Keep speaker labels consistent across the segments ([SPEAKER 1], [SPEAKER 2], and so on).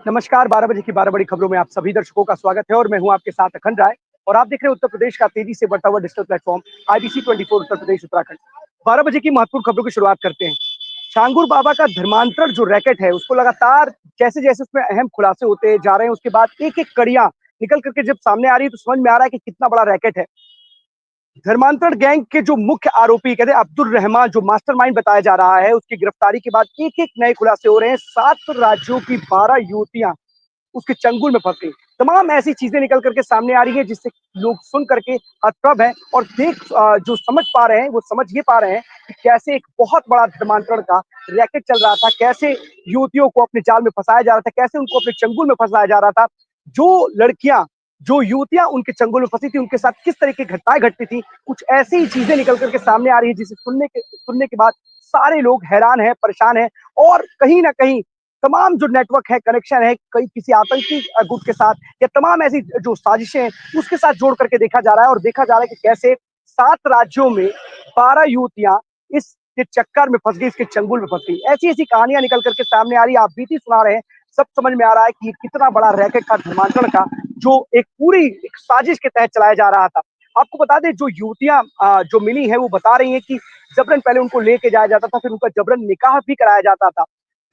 [SPEAKER 1] नमस्कार, 12 बजे की 12 बड़ी खबरों में आप सभी दर्शकों का स्वागत है और मैं हूं आपके साथ अखंड राय और आप देख रहे हैं उत्तर प्रदेश का तेजी से बढ़ता हुआ digital platform IBC 24 Uttar Pradesh Uttarakhand. 12 बजे की महत्वपूर्ण खबरों की शुरुआत करते हैं। छांगुर बाबा का धर्मांतरण जो रैकेट है उसको लगातार जैसे-जैसे उसमें अहम खुलासे होते जा रहे हैं उसके बाद एक-एक कड़ियां निकल करके जब सामने आ रही है तो समझ में आ रहा है कि कितना बड़ा रैकेट है। धर्मांतरण गैंग के जो मुख्य आरोपी कहते हैं अब्दुल रहमान जो मास्टरमाइंड बताया जा रहा है उसकी गिरफ्तारी के बाद एक-एक नए खुलासे हो रहे हैं। 7 राज्यों की 12 युवतियां उसके चंगुल में फंस गई। तमाम ऐसी चीजें निकल करके सामने आ रही है जिससे लोग सुन करके हतप्रभ हैं और जो समझ पा रहे हैं वो समझ ये पा रहे हैं कि कैसे एक बहुत बड़ा धर्मांतरण का रैकेट चल रहा था, कैसे युवतियों को अपने जाल में फंसाया जा रहा था, कैसे उनको अपने चंगुल में फंसाया जा रहा था। जो लड़कियां जो युवतियां उनके चंगुल में फंसी थी उनके साथ किस तरह की घटनाएं घटती थी, कुछ ऐसी ही चीजें निकल करके सामने आ रही है जिसे सुनने के बाद सारे लोग हैरान हैं, परेशान हैं और कहीं ना कहीं तमाम जो नेटवर्क है, कनेक्शन है, कई किसी आतंकी गुट के साथ या तमाम ऐसी जो साजिशें हैं, उसके साथ जोड़ करके देखा जा रहा है और देखा जा रहा है कि कैसे 7 राज्यों में 12 युवतियां इसके चक्कर में फंस गई, इसके चंगुल में फंस गई। ऐसी-ऐसी कहानियां निकल करके सामने आ रही है, आप बीती सुना रहे हैं, सब समझ में आ रहा है कि ये कितना बड़ा रैकेट था धर्मांतरण का, जो एक पूरी एक साजिश के तहत चलाया जा रहा था। आपको बता दें जो युवतियां जो मिली हैं, वो बता रही हैं कि जबरन पहले उनको लेके जाया जाता था, फिर उनका जबरन निकाह भी कराया जाता था।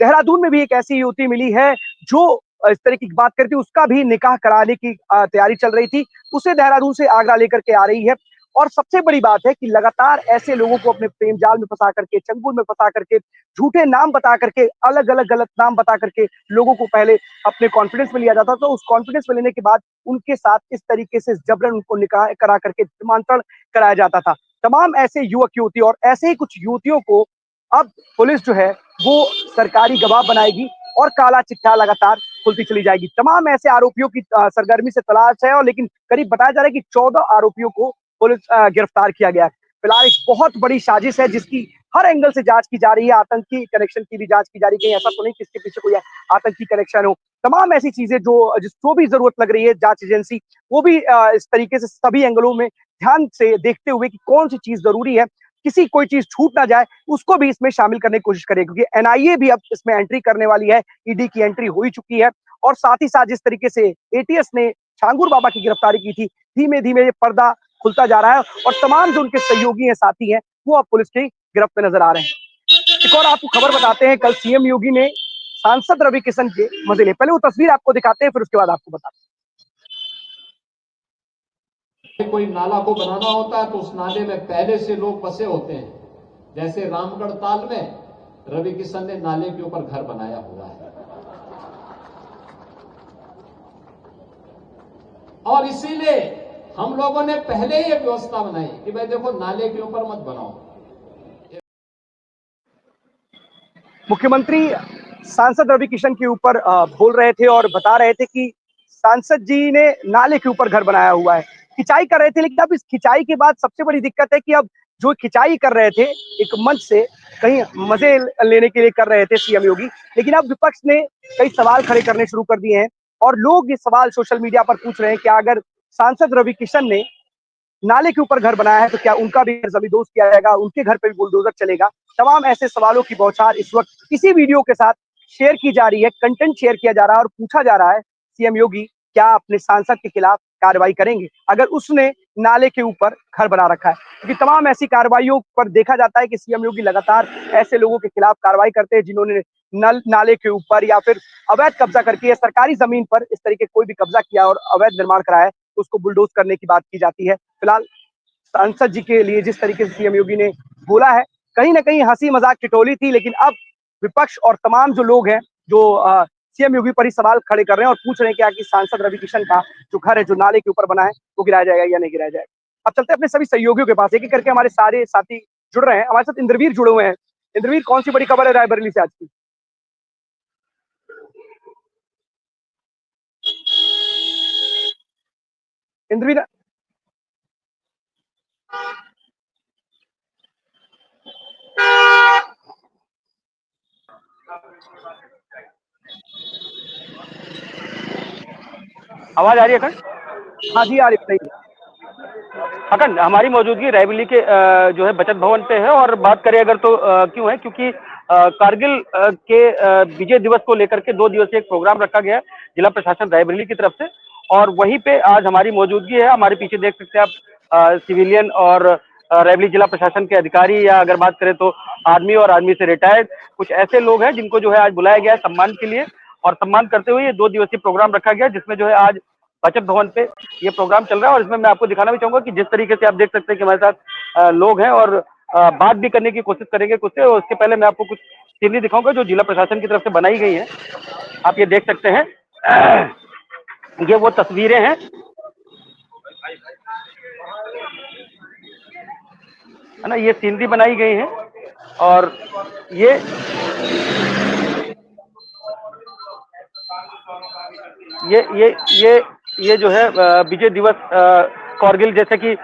[SPEAKER 1] देहरादून में भी एक ऐसी युवती मिली है जो इस तरीके की बात करती है, उसका भी निकाह कराने की तैयारी चल रही थी। उसे देहरादून से आगरा लेकर के आ रही है और सबसे बड़ी बात है कि लगातार ऐसे लोगों को अपने प्रेम जाल में फंसा करके, चंगुल में फंसा करके, झूठे नाम बता करके, अलग-अलग गलत नाम बता करके लोगों को पहले अपने कॉन्फिडेंस में लिया जाता था। तो उस कॉन्फिडेंस में लेने के बाद उनके साथ इस तरीके से जबरन उनको निकाह करा करके धर्मांतरण कराया जाता था। तमाम ऐसे युवक-युवती और ऐसे ही कुछ युवतियों को अब पुलिस जो है वो सरकारी गवाह बनाएगी और काला चिट्ठा लगातार खुलती चली जाएगी। तमाम ऐसे आरोपियों की सरगर्मी से तलाश है और लेकिन करीब बताया जा रहा है कि 14 आरोपियों को पुलिस गिरफ्तार किया गया है। फिलहाल एक बहुत बड़ी साजिश है जिसकी हर एंगल से जांच की जा रही है, आतंकी कनेक्शन की भी जांच की जा रही है, कहीं ऐसा तो नहीं कि इसके पीछे कोई आतंकी कनेक्शन हो। तमाम ऐसी चीजें जो भी जरूरत लग रही है जांच एजेंसी वो भी इस तरीके से सभी एंगलों में ध्यान से देखते हुए कि कौन सी चीज जरूरी है, किसी कोई चीज छूट ना जाए उसको भी इसमें शामिल करने की कोशिश करेगी क्योंकि एनआईए भी अब इसमें एंट्री करने वाली है, ईडी की एंट्री हो ही चुकी है और साथ ही साथ जिस तरीके से एटीएस ने छांगुर बाबा की गिरफ्तारी की थी, धीमे धीमे ये पर्दा खुलता जा रहा है और तमाम जो उनके सहयोगी हैं, साथी हैं, वो अब पुलिस की गिरफ्त में नजर आ रहे हैं। एक और आपको खबर बताते हैं, कल सीएम योगी ने सांसद रवि किशन के मजे लिए, पहले वो तस्वीर आपको दिखाते हैं फिर उसके बाद आपको बताते हैं।
[SPEAKER 2] कोई नाला को बनाना होता है तो उस नाले में पहले से लोग बसे होते हैं। जैसे रामगढ़ ताल में रवि किशन ने नाले के ऊपर घर बनाया हुआ है और इसीलिए हम लोगों ने पहले ही एक व्यवस्था बनाई कि भाई देखो नाले के ऊपर मत बनाओ।
[SPEAKER 1] मुख्यमंत्री सांसद रवि किशन के ऊपर बोल रहे थे और बता रहे थे कि सांसद जी ने नाले के ऊपर घर बनाया हुआ है, खिंचाई कर रहे थे। लेकिन अब इस खिंचाई के बाद सबसे बड़ी दिक्कत है कि अब जो खिंचाई कर रहे थे एक मंच से, कहीं मजे लेने के लिए कर रहे थे सीएम योगी, लेकिन अब विपक्ष ने कई सवाल खड़े करने शुरू कर दिए हैं और लोग ये सवाल सोशल मीडिया पर पूछ रहे हैं कि अगर सांसद रवि किशन ने नाले के ऊपर घर बनाया है तो क्या उनका भी जमींदोज किया जाएगा, उनके घर पे भी बुलडोजर चलेगा। तमाम ऐसे सवालों की बौछार इस वक्त इसी वीडियो के साथ शेयर की जा रही है, कंटेंट शेयर किया जा रहा है और पूछा जा रहा है सीएम योगी क्या अपने सांसद के खिलाफ कार्रवाई करेंगे अगर उसने नाले के ऊपर घर बना रखा है, क्योंकि तमाम ऐसी कार्रवाइयों पर देखा जाता है कि सीएम योगी लगातार ऐसे लोगों के खिलाफ कार्रवाई करते हैं जिन्होंने नाले के ऊपर या फिर अवैध कब्जा करके या सरकारी जमीन पर इस तरीके कोई भी कब्जा किया और अवैध निर्माण कराया है तो उसको बुलडोज करने की बात की जाती है। फिलहाल सांसद जी के लिए जिस तरीके से सीएम योगी ने बोला है, कहीं ना कहीं हंसी मजाक ठिठोली थी, लेकिन अब विपक्ष और तमाम जो लोग हैं जो सीएम योगी पर ही सवाल खड़े कर रहे हैं और पूछ रहे हैं क्या कि सांसद रवि किशन का जो घर है जो नाले के ऊपर बना है वो गिराया जाएगा या नहीं गिराया जाएगा। अब चलते हैं अपने सभी सहयोगियों के पास, एक एक करके हमारे सारे साथी जुड़ रहे हैं। हमारे साथ इंद्रवीर जुड़े हुए हैं। इंद्रवीर, कौन सी बड़ी खबर है रायबरेली से आज की? इंद्रवीर, आवाज आ रही है अखंड? हाँ जी, आ रही है, बताइए।
[SPEAKER 3] अखंड, हमारी मौजूदगी रायबरेली के जो है बचत भवन पे है और बात करें अगर तो क्यों है, क्योंकि कारगिल के विजय दिवस को लेकर के 2 दिवसीय एक प्रोग्राम रखा गया है जिला प्रशासन रायबरेली की तरफ से, और वहीं पे आज हमारी मौजूदगी है। हमारे पीछे देख सकते हैं आप सिविलियन और रायबरेली जिला प्रशासन के अधिकारी, या अगर बात करें तो आर्मी और आर्मी से रिटायर्ड कुछ ऐसे लोग हैं जिनको जो है आज बुलाया गया है सम्मान के लिए, और सम्मान करते हुए ये 2 दिवसीय प्रोग्राम रखा गया है, जिसमें जो है आज बचत भवन पे ये प्रोग्राम चल रहा है। और इसमें मैं आपको दिखाना भी चाहूंगा कि जिस तरीके से आप देख सकते हैं कि हमारे साथ लोग हैं और बात भी करने की कोशिश करेंगे कुछ से। और उसके पहले मैं आपको कुछ सीनरी दिखाऊंगा जो जिला प्रशासन की तरफ से बनाई गई है। आप ये देख सकते हैं, ये वो तस्वीरें हैं, है ना, ये सीनरी बनाई गई है। और ये ये ये ये ये जो है विजय दिवस कारगिल, जैसे कि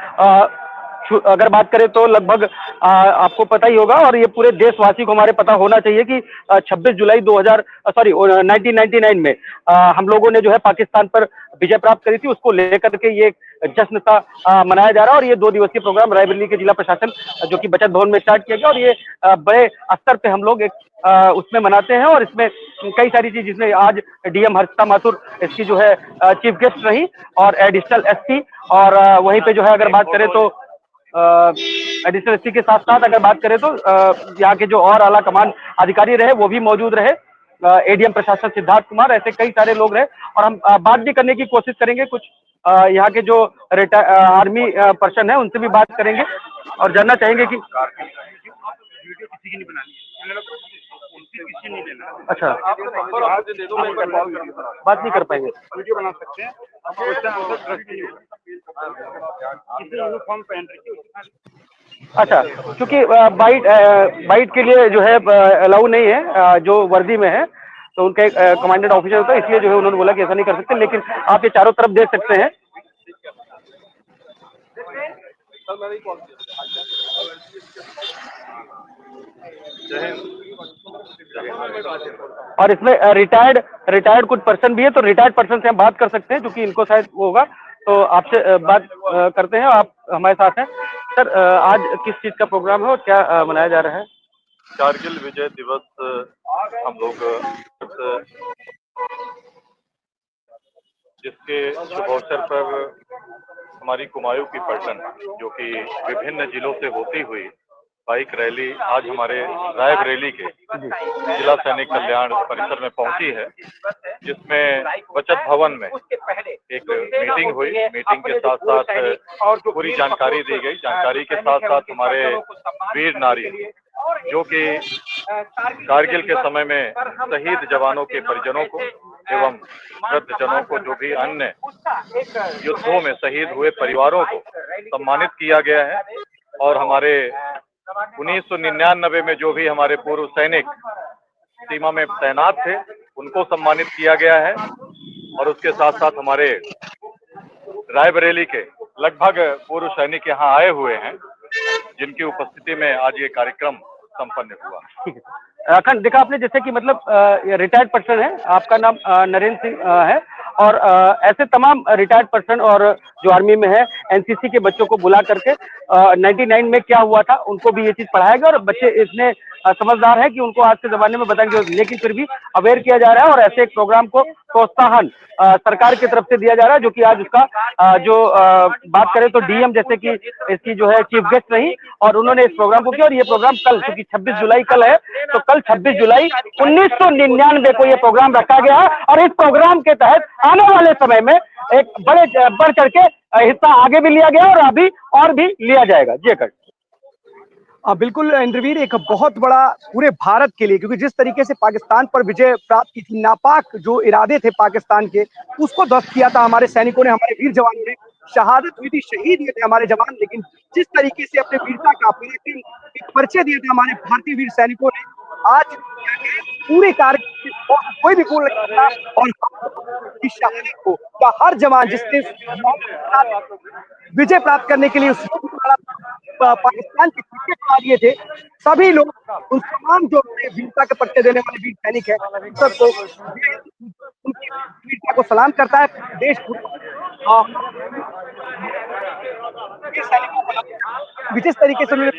[SPEAKER 3] अगर बात करें तो लगभग आपको पता ही होगा, और ये पूरे देशवासी को हमारे पता होना चाहिए कि 26 जुलाई 1999 में हम लोगों ने जो है पाकिस्तान पर विजय प्राप्त करी थी। उसको लेकर के ये जश्न सा मनाया जा रहा है। और ये 2 दिवसीय प्रोग्राम रायबरेली के जिला प्रशासन जो कि बचत भवन में स्टार्ट किया गया, और ये बड़े स्तर पे हम लोग एक उसमें मनाते हैं। और इसमें कई सारी चीज, जिसमें आज डीएम हर्षिता माथुर इसकी जो है चीफ गेस्ट रही, और एडिशनल एसपी, और वहीं पे जो है अगर बात करें तो एडिशनल एसपी के साथ साथ अगर बात करें तो यहाँ के जो और आला कमान अधिकारी रहे वो भी मौजूद रहे, एडीएम प्रशासन सिद्धार्थ कुमार, ऐसे कई सारे लोग रहे। और हम बात भी करने की कोशिश करेंगे कुछ यहाँ के जो आर्मी पर्सन है उनसे भी बात करेंगे, और जानना चाहेंगे कि वीडियो किसी की नहीं बनानी है, किसी नहीं लेना। अच्छा, बात नहीं कर पाएंगे, वीडियो बना सकते हैं। यूनिफॉर्म पहन रखी। अच्छा, क्योंकि बाइट के लिए जो है अलाउ नहीं है, जो वर्दी में है तो उनका कमांडेंट ऑफिसर होता है, इसलिए जो है उन्होंने बोला कि ऐसा नहीं कर सकते। लेकिन आप ये चारों तरफ देख सकते हैं, और इसमें रिटायर्ड कुछ पर्सन भी है, तो रिटायर्ड पर्सन से हम बात कर सकते हैं, क्योंकि इनको शायद वो होगा। तो आपसे बात करते हैं, आप हमारे साथ हैं सर। आज किस चीज का प्रोग्राम है और क्या मनाया जा रहा है?
[SPEAKER 4] कारगिल विजय दिवस हम लोग जिसके शुभ अवसर पर हमारी कुमायूं की पलटन, जो कि विभिन्न जिलों से होती हुई बाइक रैली आज हमारे रायबरेली के जिला सैनिक कल्याण परिसर में पहुंची है, जिसमें बचत भवन में एक मीटिंग हुई। मीटिंग के साथ साथ पूरी जानकारी दी गई। जानकारी के साथ साथ हमारे वीर नारी जो कि कारगिल के समय में शहीद जवानों के परिजनों को एवं वृद्धजनों को, जो भी अन्य युद्धों में शहीद हुए परिवारों को सम्मानित किया गया है। और हमारे 1999 में जो भी हमारे पूर्व सैनिक सीमा में तैनात थे उनको सम्मानित किया गया है। और उसके साथ साथ हमारे रायबरेली के लगभग पूर्व सैनिक यहाँ आए हुए हैं, जिनकी उपस्थिति में आज ये कार्यक्रम संपन्न हुआ।
[SPEAKER 3] ठीक है, अखंड देखा आपने, जैसे कि मतलब रिटायर्ड पर्सन है, आपका नाम नरेंद्र सिंह है, और ऐसे तमाम रिटायर्ड पर्सन और जो आर्मी में है, एनसीसी के बच्चों को बुला करके 99 में क्या हुआ था उनको भी ये चीज पढ़ाया गया। और बच्चे इतने समझदार हैं कि उनको आज के जमाने में बताएंगे, लेकिन फिर भी अवेयर किया जा रहा है। और ऐसे एक प्रोग्राम को प्रोत्साहन सरकार की तरफ से दिया जा रहा है, जो कि आज उसका बात करें तो डीएम जैसे कि इसकी जो है चीफ गेस्ट रही, और उन्होंने इस प्रोग्राम को किया। और ये प्रोग्राम कल, क्योंकि 26 जुलाई कल है, तो कल 26 जुलाई 1999 को ये प्रोग्राम रखा गया है। और इस प्रोग्राम के तहत आने वाले समय में एक बढ़ चढ़ के हिस्सा आगे भी लिया गया और अभी और भी लिया जाएगा। जी कर
[SPEAKER 1] बिल्कुल इंद्रवीर, एक बहुत बड़ा पूरे भारत के लिए, क्योंकि जिस तरीके से पाकिस्तान पर विजय प्राप्त की थी, नापाक जो इरादे थे पाकिस्तान के, उसको ध्वस्त किया था हमारे सैनिकों ने, हमारे वीर जवानों ने। शहादत हुई थी, शहीद हुए थे हमारे जवान, लेकिन जिस तरीके से अपने वीरता का परिचय दिया था हमारे भारतीय वीर सैनिकों ने, आज पूरे कार्य कोई भी भूल नहीं सकता। और इस शहादत को का हर जवान जिसने विजय प्राप्त करने के लिए पाकिस्तान के पीछे खड़ा दिए थे, सभी लोग, उन तमाम जो अपने वीरता के परिचय देने वाले वीर सैनिक है, सबको उनकी वीरता को सलाम करता है देश। जिस तरीके से उन्होंने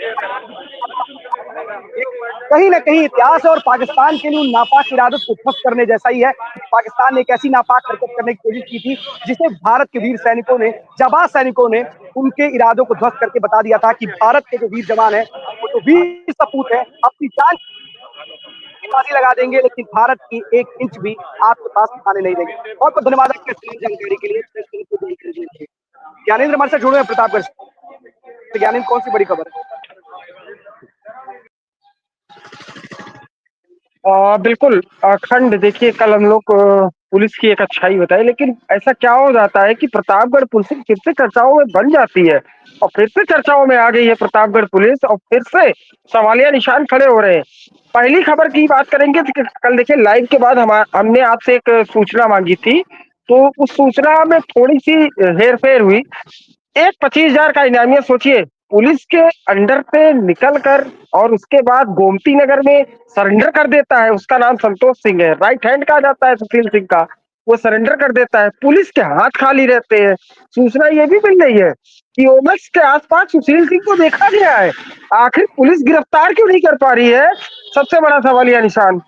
[SPEAKER 1] कहीं ना कहीं इतिहास है और पाकिस्तान के लिए उन नापाक इरादत को ध्वस्त करने जैसा ही है। पाकिस्तान ने एक ऐसी नापाक हरकत करने की कोशिश की थी जिसे भारत के वीर सैनिकों ने, जाबाज सैनिकों ने उनके इरादों को ध्वस्त करके बता दिया था कि भारत के जो वीर जवान है, वो तो वीर सपूत है, अपनी जान की फांसी लगा देंगे लेकिन भारत की 1 इंच भी आपके पास आने नहीं देंगे। बहुत बहुत धन्यवाद आपके तमाम जानकारी के लिए। ज्ञानेंद्र हमारे साथ जुड़े हैं प्रतापगढ़ से। ज्ञानेंद्र, कौन सी बड़ी खबर है?
[SPEAKER 5] बिल्कुल अखंड। देखिए, कल हम लोग पुलिस की एक अच्छाई बताई, लेकिन ऐसा क्या हो जाता है कि प्रतापगढ़ पुलिस फिर से चर्चाओं में बन जाती है और फिर से चर्चाओं में आ गई है प्रतापगढ़ पुलिस और फिर से सवालिया निशान खड़े हो रहे हैं। पहली खबर की बात करेंगे तो कल देखिए लाइव के बाद हमने आपसे एक सूचना मांगी थी, तो उस सूचना में थोड़ी सी हेर फेर हुई। एक 25,000 का इनामिया, सोचिए, पुलिस के अंडर से निकल कर और उसके बाद गोमती नगर में सरेंडर कर देता है। उसका नाम संतोष सिंह है, राइट हैंड कहा जाता है सुशील सिंह का। वो सरेंडर कर देता है, पुलिस के हाथ खाली रहते हैं। सूचना ये भी मिल रही है कि ओमेक्स के आसपास सुशील सिंह को देखा गया है। आखिर पुलिस गिरफ्तार क्यों नहीं कर पा रही है, सबसे बड़ा सवालिया निशान।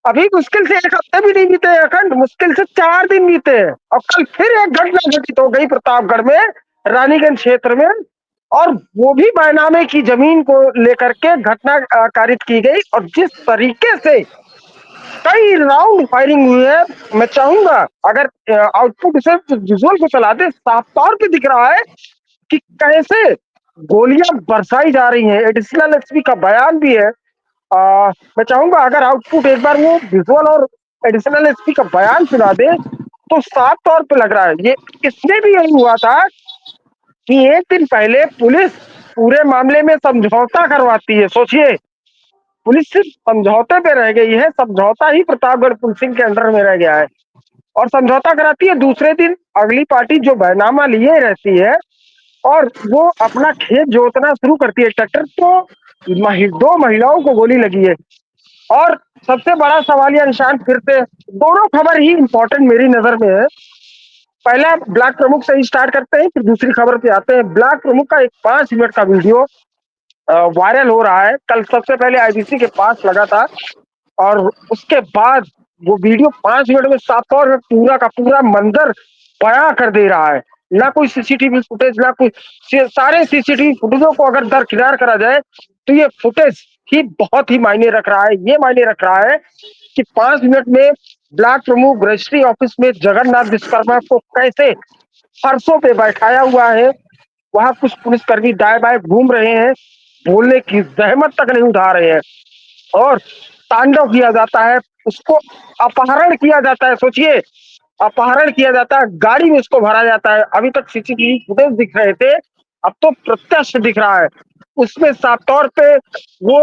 [SPEAKER 5] अभी मुश्किल से 1 हफ्ते भी नहीं बीते अखंड, मुश्किल से 4 दिन बीते हैं और कल फिर एक घटना घटित हो गई प्रतापगढ़ में, रानीगंज क्षेत्र में, और वो भी बैनामे की जमीन को लेकर के घटना कारित की गई। और जिस तरीके से कई राउंड फायरिंग हुई है, मैं चाहूंगा अगर आउटपुट से विजुअल को चला दे, साफ तौर पे दिख रहा है कि कैसे गोलियां बरसाई जा रही हैं। एडिशनल एसपी का बयान भी है। मैं चाहूंगा अगर आउटपुट एक बार वो विजुअल और एडिशनल एसपी का बयान सुना दे तो साफ तौर पे लग रहा है ये। इसमें भी यही हुआ था कि एक दिन पहले पुलिस पूरे मामले में समझौता करवाती है। सोचिए, पुलिस सिर्फ समझौते पे रह गई है, समझौता ही प्रतापगढ़ पुलिसिंग के अंडर में रह गया है और समझौता कराती है। दूसरे दिन अगली पार्टी जो बैनामा लिए रहती है और वो अपना खेत जोतना शुरू करती है, ट्रैक्टर तो 2 महिलाओं को गोली लगी है। और सबसे बड़ा सवालिया निशान फिर से, दोनों खबर ही इंपॉर्टेंट मेरी नजर में है। पहला ब्लॉक प्रमुख से ही स्टार्ट करते हैं, फिर दूसरी खबर पे आते हैं। ब्लॉक प्रमुख का एक 5 मिनट का वीडियो वायरल हो रहा है। कल सबसे पहले आईबीसी के पास लगा था और उसके बाद वो वीडियो 5 मिनट में साफ तौर पर पूरा का पूरा मंजर बयां कर दे रहा है। ना कोई सीसीटीवी फुटेज, ना कोई, सारे सीसीटीवी फुटेजों को अगर दरकिनार करा जाए तो ये फुटेज ही बहुत ही मायने रख रहा है। ये मायने रख रहा है कि 5 मिनट में ब्लॉक प्रमुख रजिस्ट्री ऑफिस में जगन्नाथ विश्वकर्मा को कैसे फरसों पे बैठाया हुआ है। वहां कुछ पुलिसकर्मी दाएं बाएं घूम रहे हैं, बोलने की जहमत तक नहीं उठा रहे हैं और तांडव किया जाता है, उसको अपहरण किया जाता है। सोचिए, अपहरण किया जाता है, गाड़ी में उसको भरा जाता है। अभी तक सीसीटीवी फुटेज दिख रहे थे, अब तो प्रत्यक्ष दिख रहा है। उसमें साफ तौर पे वो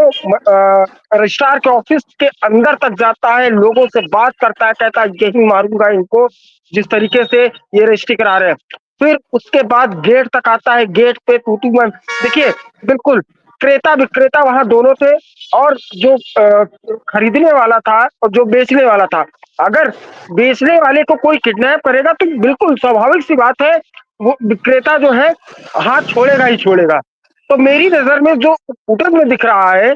[SPEAKER 5] रजिस्ट्रार के ऑफिस के अंदर तक जाता है, लोगों से बात करता है, कहता है यही मारूंगा इनको जिस तरीके से ये रजिस्ट्री करा रहे हैं। फिर उसके बाद गेट तक आता है, गेट पे तूतू मन, देखिए बिल्कुल क्रेता विक्रेता वहां दोनों थे और जो खरीदने वाला था और जो बेचने वाला था। अगर बेचने वाले को कोई किडनैप करेगा तो बिल्कुल स्वाभाविक सी बात है वो विक्रेता जो है हाथ छोड़ेगा ही छोड़ेगा। तो मेरी नजर में जो फुटेज में दिख रहा है,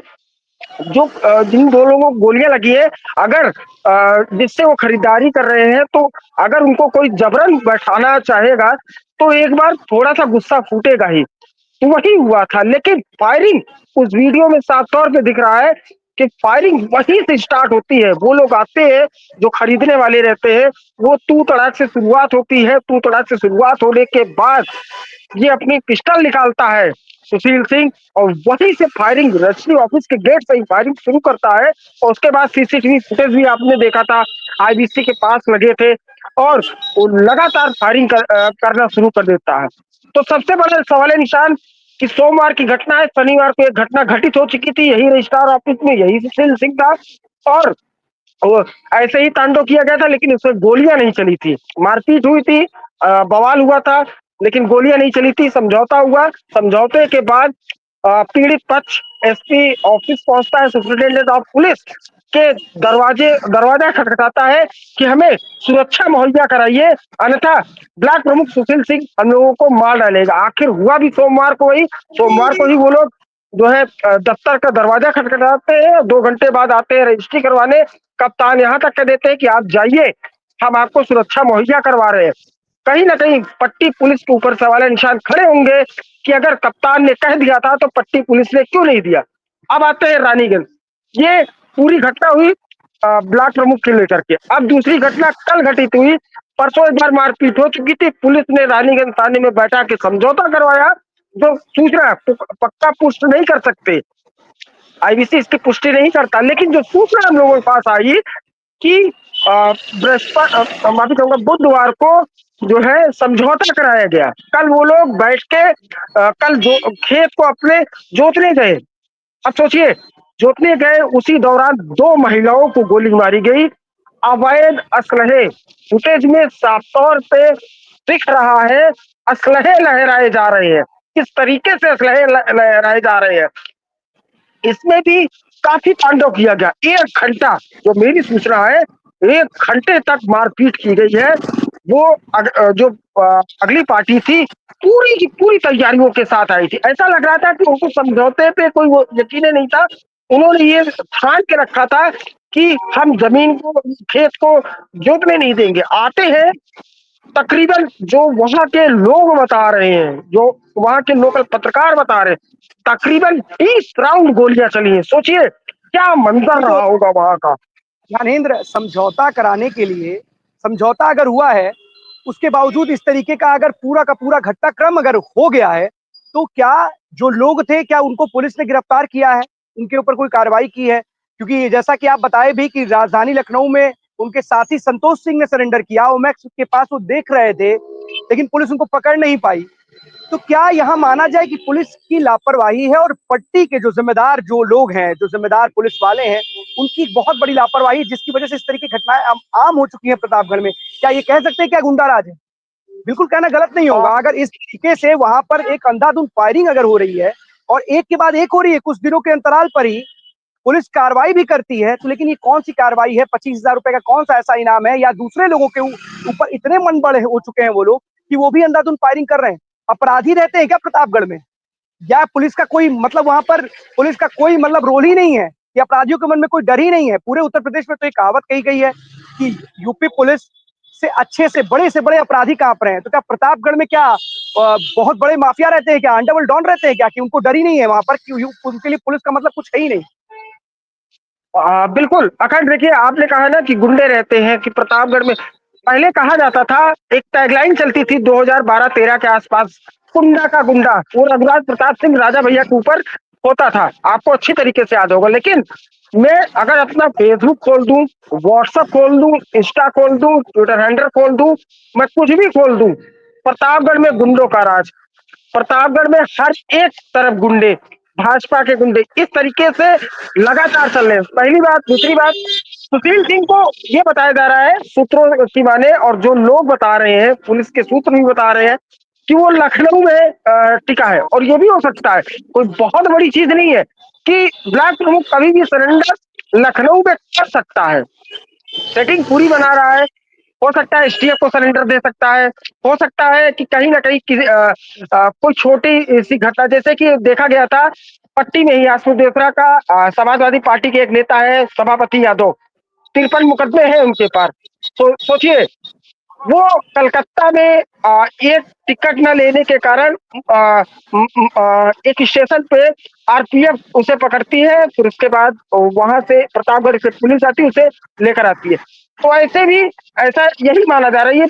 [SPEAKER 5] जो जिन 2 लोगों को गोलियां लगी है, अगर जिससे वो खरीदारी कर रहे हैं, तो अगर उनको कोई जबरन बैठाना चाहेगा तो एक बार थोड़ा सा गुस्सा फूटेगा ही। तो वही हुआ था, लेकिन फायरिंग उस वीडियो में साफ तौर पे दिख रहा है कि फायरिंग वहीं से स्टार्ट होती है। वो लोग आते हैं जो खरीदने वाले रहते हैं, वो तू तड़ाक से शुरुआत होती है। तू तड़ाक से शुरुआत होने के बाद ये अपनी पिस्टल निकालता है सुशील सिंह और वहीं से फायरिंग रजिस्ट्री ऑफिस के गेट से ही फायरिंग शुरू करता है। और उसके बाद सीसीटीवी फुटेज भी आपने देखा था, आईबीसी के पास लगे थे और वो लगातार फायरिंग करना शुरू कर देता है। तो सबसे बड़ा सवाल है निशान कि सोमवार की घटना है, शनिवार को एक घटना घटित हो चुकी थी यही रजिस्ट्रार ऑफिस में, यही सुशील सिंह था और वो ऐसे ही तांडव किया गया था, लेकिन उसमें गोलियां नहीं चली थी। मारपीट हुई थी, बवाल हुआ था, लेकिन गोलियां नहीं चली थी। समझौता हुआ, समझौते के बाद पीड़ित पक्ष एसपी ऑफिस पहुंचता है, सुप्रिंटेंडेंट ऑफ पुलिस के दरवाजा खटखटाता है कि हमें सुरक्षा मुहैया कराइए, अन्यथा ब्लॉक प्रमुख सुशील सिंह हम लोगों को मार डालेगा। आखिर हुआ भी सोमवार को ही, सोमवार को ही वो लोग जो है दफ्तर का दरवाजा खटखटाते हैं, 2 घंटे बाद आते हैं रजिस्ट्री करवाने। कप्तान यहाँ तक कह देते हैं कि आप जाइए, हम आपको सुरक्षा मुहैया करवा रहे हैं। कहीं ना कहीं पट्टी पुलिस के ऊपर सवाल निशान खड़े होंगे कि अगर कप्तान ने कह दिया था तो पट्टी पुलिस ने क्यों नहीं दिया। अब आते हैं रानीगंज। ये पूरी घटना हुई ब्लॉक प्रमुख के लेकर के। अब दूसरी घटना कल घटित हुई। परसों एक बार मारपीट हो चुकी थी, पुलिस ने रानीगंज थाने में बैठा के समझौता करवाया। जो सूचना पक्का पुष्ट नहीं कर सकते, आईबीसी इसकी पुष्टि नहीं करता, लेकिन जो सूचना हम लोगों के पास आई कि माफी चाहूंगा, बुधवार को जो है समझौता कराया गया। कल वो लोग बैठ के कल खेत को अपने जोतने गए। अब सोचिए, जोतने गए उसी दौरान 2 महिलाओं को गोली मारी गई। अवैध असलहे फुटेज में साफ तौर पे दिख रहा है, असलहे लहराए जा रहे हैं। किस तरीके से असलहे लहराए जा रहे हैं, इसमें भी काफी तांडव किया गया। 1 घंटा, जो मेरी सूचना है, 1 घंटे तक मारपीट की गई है। वो जो अगली पार्टी थी, पूरी की पूरी तैयारियों के साथ आई थी। ऐसा लग रहा था कि उनको समझौते पे कोई वो यकीन नहीं था। उन्होंने ये ठान के रखा था कि हम जमीन को, खेत को जोतने नहीं देंगे। आते हैं, तकरीबन जो वहां के लोग बता रहे हैं, जो वहां के लोकल पत्रकार बता रहे हैं, तकरीबन 30 राउंड गोलियां चली हैं। सोचिए क्या मंजर
[SPEAKER 1] ये
[SPEAKER 5] रहा
[SPEAKER 1] तो
[SPEAKER 5] होगा वहां का।
[SPEAKER 1] ज्ञानेंद्र, समझौता कराने के लिए, समझौता अगर हुआ है, उसके बावजूद इस तरीके का अगर पूरा का पूरा घटनाक्रम अगर हो गया है, तो क्या जो लोग थे, क्या उनको पुलिस ने गिरफ्तार किया है? उनके ऊपर कोई कार्रवाई की है? क्योंकि जैसा कि आप बताए भी कि राजधानी लखनऊ में उनके साथी संतोष सिंह ने सरेंडर किया, ओमैक्स के पास वो देख रहे थे, लेकिन पुलिस उनको पकड़ नहीं पाई। तो क्या यहाँ माना जाए कि पुलिस की लापरवाही है और पट्टी के जो जिम्मेदार जो लोग हैं, जो जिम्मेदार पुलिस वाले हैं, उनकी बहुत बड़ी लापरवाही, जिसकी वजह से इस तरह की घटनाएं आम हो चुकी हैं प्रतापगढ़ में? क्या ये कह सकते हैं क्या गुंडाराज है? बिल्कुल कहना गलत नहीं होगा। अगर इस तरीके से वहां पर एक अंधाधुंध फायरिंग अगर हो रही है और एक के बाद एक हो रही है कुछ दिनों के अंतराल पर ही, पुलिस कार्रवाई भी करती है, तो लेकिन ये कौन सी कार्रवाई है? 25,000 रुपए का कौन सा ऐसा इनाम है, या दूसरे लोगों के ऊपर इतने मन बड़े हो चुके हैं वो लोग कि वो भी अंधाधुंध फायरिंग कर रहे हैं? अपराधी रहते हैं क्या प्रतापगढ़ में? या पुलिस का कोई मतलब, वहां पर पुलिस का कोई मतलब रोल ही नहीं है, या अपराधियों के मन में कोई डर ही नहीं है? पूरे उत्तर प्रदेश में तो एक कहावत कही गई है कि यूपी पुलिस से अच्छे से बड़े अपराधी कांप रहे हैं। तो क्या प्रतापगढ़ में क्या बहुत बड़े माफिया रहते हैं क्या, अंडरवर्ल्ड डॉन रहते हैं क्या, कि उनको डर ही नहीं है वहां पर, कि उनके लिए पुलिस का मतलब कुछ है ही नहीं?
[SPEAKER 5] बिल्कुल अखंड, देखिए आपने कहा ना कि गुंडे रहते हैं, कि प्रतापगढ़ में पहले कहा जाता था, एक टैगलाइन चलती थी 2012-13 के आसपास, गुंडा का गुंडा। वो रघुराज प्रताप सिंह राजा भैया के ऊपर होता था, आपको अच्छी तरीके से याद होगा। लेकिन मैं अगर अपना फेसबुक खोल दूं, व्हाट्सएप खोल दूं, इंस्टा खोल दूं, ट्विटर हैंडल खोल दूं, मैं कुछ भी खोल दूं, प्रतापगढ़ में गुंडों का राज। प्रतापगढ़ में हर एक तरफ गुंडे, भाजपा के गुंडे इस तरीके से लगातार चल रहे हैं। पहली बात। दूसरी बात, सुशील सिंह को ये बताया जा रहा है, सूत्रों की माने, और जो लोग बता रहे हैं, पुलिस के सूत्र भी बता रहे हैं कि वो लखनऊ में टिका है। और ये भी हो सकता है, कोई बहुत बड़ी चीज नहीं है कि ब्लॉक प्रमुख कभी भी सरेंडर लखनऊ में कर सकता है। सेटिंग पूरी बना रहा है। हो सकता है एसटीएफ को सरेंडर दे सकता है। हो सकता है कि कहीं ना कहीं किसी कोई छोटी सी घटना, जैसे कि देखा गया था पट्टी में ही, आशु देवरा का समाजवादी पार्टी के एक नेता है सभापति यादव, 53 मुकदमे हैं उनके पास। तो सोचिए, वो कलकत्ता में एक टिकट न लेने के कारण एक स्टेशन पे आरपीएफ उसे पकड़ती है, फिर उसके बाद वहां से प्रतापगढ़ से पुलिस आती है, उसे लेकर आती है। तो ऐसे भी ऐसा यही माना जा रहा है, ये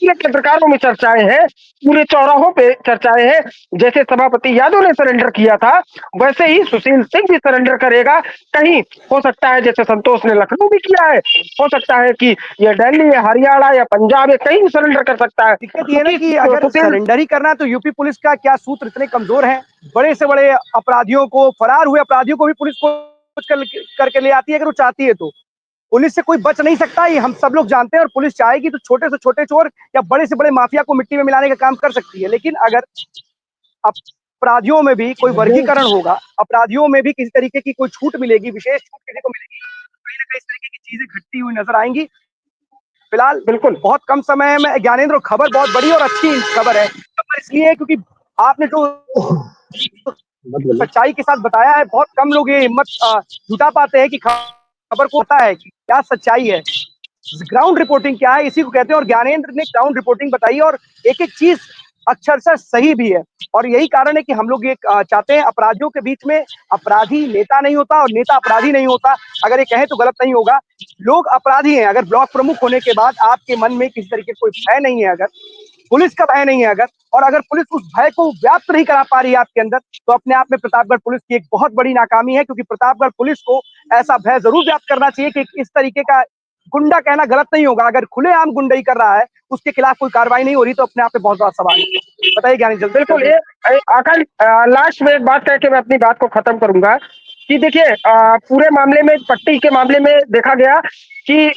[SPEAKER 5] पूरे पत्रकारों में चर्चाएं हैं, पूरे चौराहों पे चर्चाएं हैं। जैसे सभापति यादव ने सरेंडर किया था, वैसे ही सुशील सिंह भी सरेंडर करेगा। कहीं हो सकता है जैसे संतोष ने लखनऊ भी किया है, हो सकता है कि ये दिल्ली या हरियाणा या पंजाब या कहीं भी सरेंडर कर सकता है।
[SPEAKER 1] दिक्कत ये है ना कि अगर
[SPEAKER 5] सुशील,
[SPEAKER 1] सरेंडर ही करना है तो यूपी पुलिस का क्या सूत्र इतने कमजोर हैं? बड़े से बड़े अपराधियों को, फरार हुए अपराधियों को भी पुलिस को करके ले आती है अगर वो चाहती है तो। पुलिस से कोई बच नहीं सकता, ये हम सब लोग जानते हैं। और पुलिस चाहेगी तो छोटे से छोटे चोर या बड़े से बड़े माफिया को मिट्टी में मिलाने का काम कर सकती है। लेकिन अगर अपराधियों में भी कोई वर्गीकरण होगा, अपराधियों में भी किसी तरीके की कोई छूट मिलेगी, विशेष छूट किसी को मिलेगी, कहीं ना कहीं इस तरीके की चीजें घटती हुई नजर आएंगी। फिलहाल
[SPEAKER 5] बिल्कुल
[SPEAKER 1] बहुत कम समय में ज्ञानेंद्र, खबर बहुत बड़ी और अच्छी खबर है। खबर इसलिए है क्योंकि आपने जो सच्चाई के साथ बताया है। बहुत कम लोग ये हिम्मत जुटा पाते हैं कि खबर को पता है कि क्या सच्चाई है, ग्राउंड रिपोर्टिंग क्या है, इसी को कहते हैं। और ज्ञानेंद्र ने ग्राउंड रिपोर्टिंग बताई और एक एक चीज अक्षरशः सही भी है। और यही कारण है कि हम लोग ये चाहते हैं, अपराधियों के बीच में अपराधी नेता नहीं होता और नेता अपराधी नहीं होता। अगर ये कहें तो गलत नहीं होगा, लोग अपराधी हैं। अगर ब्लॉक प्रमुख होने के बाद आपके मन में किसी तरीके कोई भय नहीं है, अगर पुलिस का भय नहीं है, अगर और अगर पुलिस उस भय को व्याप्त नहीं करा पा रही है आपके अंदर, तो अपने आप में प्रतापगढ़ पुलिस की एक बहुत बड़ी नाकामी है। क्योंकि प्रतापगढ़ पुलिस को ऐसा भय जरूर व्याप्त करना चाहिए कि इस तरीके का गुंडा कहना गलत नहीं होगा, अगर खुलेआम गुंडाई कर रहा है, उसके खिलाफ कोई कार्रवाई नहीं हो रही, तो अपने आप में बहुत बड़ा सवाल है। बताइए ज्ञानी, जल्दी
[SPEAKER 5] बिल्कुल।
[SPEAKER 1] जल्दी।
[SPEAKER 5] ये आखिर लास्ट में एक बात कह के मैं अपनी बात को खत्म करूंगा कि देखिए, पूरे मामले में, पट्टी के मामले में देखा गया कि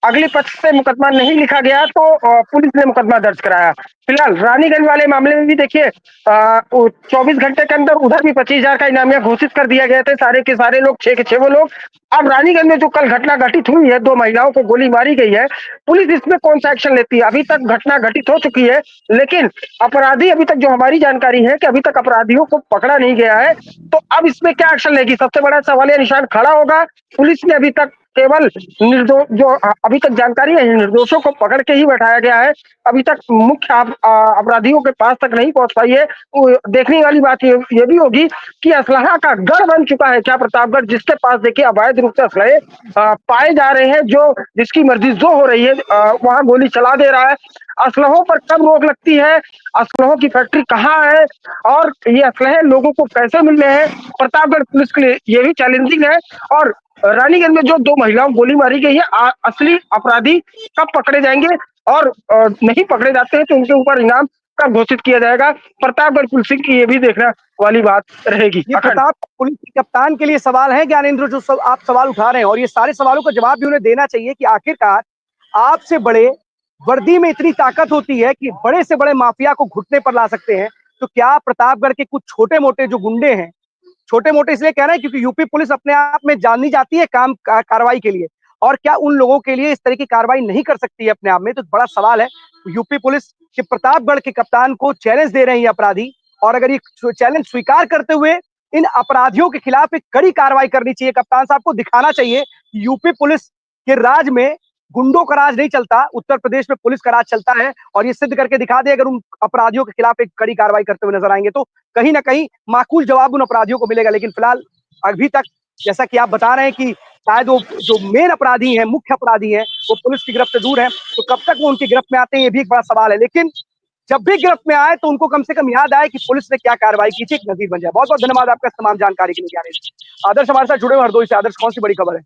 [SPEAKER 5] अगले पक्ष से मुकदमा नहीं लिखा गया, तो पुलिस ने मुकदमा दर्ज कराया। फिलहाल रानीगंज वाले मामले में भी देखिए, 24 घंटे के अंदर उधर भी 25,000 का इनामिया घोषित कर दिया गया थे। सारे के सारे लोग, 6 के 6 वो लोग। अब रानीगंज में जो कल घटना घटित हुई है, 2 महिलाओं को गोली मारी गई है, पुलिस इसमें कौन सा एक्शन लेती है? अभी तक घटना घटित हो चुकी है, लेकिन अपराधी अभी तक, जो हमारी जानकारी है कि अभी तक अपराधियों को पकड़ा नहीं गया है। तो अब इसमें क्या एक्शन लेगी? सबसे बड़ा सवालिया निशान खड़ा होगा। पुलिस ने अभी तक केवल निर्दोष, जो अभी तक जानकारी है, निर्दोषों को पकड़ के ही बैठाया गया है। अभी तक मुख्य अपराधियों के पास तक नहीं पहुंच पाई है। देखने वाली बात ये भी होगी कि असलहा का गढ़ बन चुका है क्या प्रतापगढ़, जिसके पास देखिए अवैध रूप से असलहे पाए जा रहे हैं, जो जिसकी मर्जी जो हो रही है वहां गोली चला दे रहा है। असलहों पर कब रोक लगती है? असलहों की फैक्ट्री कहाँ है? और ये असलहे लोगों को कैसे मिल रहे हैं? प्रतापगढ़ पुलिस के लिए ये भी चैलेंजिंग है। और रानीगंज में जो 2 महिलाओं को गोली मारी गई है, असली अपराधी कब पकड़े जाएंगे? और नहीं पकड़े जाते हैं तो उनके ऊपर इनाम कब घोषित किया जाएगा? प्रतापगढ़ पुलिस की ये भी देखना वाली बात रहेगी।
[SPEAKER 1] ये
[SPEAKER 5] अखंड।
[SPEAKER 1] प्रताप पुलिस के कप्तान के लिए सवाल है ज्ञानेंद्र, जो सब आप सवाल उठा रहे हैं, और ये सारे सवालों का जवाब भी उन्हें देना चाहिए कि आखिरकार आपसे बड़े वर्दी में इतनी ताकत होती है कि बड़े से बड़े माफिया को घुटने पर ला सकते हैं। तो क्या प्रतापगढ़ के कुछ छोटे मोटे जो गुंडे हैं, छोटे मोटे इसलिए कह रहे हैं क्योंकि यूपी पुलिस अपने आप में जानी जाती है काम कार्रवाई के लिए, और क्या उन लोगों के लिए इस तरह की कार्रवाई नहीं कर सकती है अपने आप में? तो बड़ा सवाल है। यूपी पुलिस के प्रतापगढ़ के कप्तान को चैलेंज दे रहे हैं ये अपराधी, और अगर ये चैलेंज स्वीकार करते हुए इन अपराधियों के खिलाफ एक कड़ी कार्रवाई करनी चाहिए। कप्तान साहब को दिखाना चाहिए कि यूपी पुलिस के राज में गुंडों का राज नहीं चलता, उत्तर प्रदेश में पुलिस का राज चलता है। और ये सिद्ध करके दिखा दे, अगर उन अपराधियों के खिलाफ एक कड़ी कार्रवाई करते हुए नजर आएंगे, तो कहीं ना कहीं माकूल जवाब उन अपराधियों को मिलेगा। लेकिन फिलहाल अभी तक, जैसा कि आप बता रहे हैं कि शायद वो जो मेन अपराधी हैं, मुख्य अपराधी हैं, वो पुलिस की गिरफ्त से दूर है, तो कब तक वो उनकी गिरफ्त में आते हैं, ये भी एक बड़ा सवाल है। लेकिन जब भी गिरफ्त में आए तो उनको कम से कम याद आए कि पुलिस ने क्या कार्रवाई की थी, एक नजीर बन जाए। बहुत बहुत धन्यवाद आपका तमाम जानकारी के लिए ज्ञानेंद्र। आदर्श हमारे साथ जुड़े हुए हरदोई से। आदर्श, कौन सी बड़ी खबर है?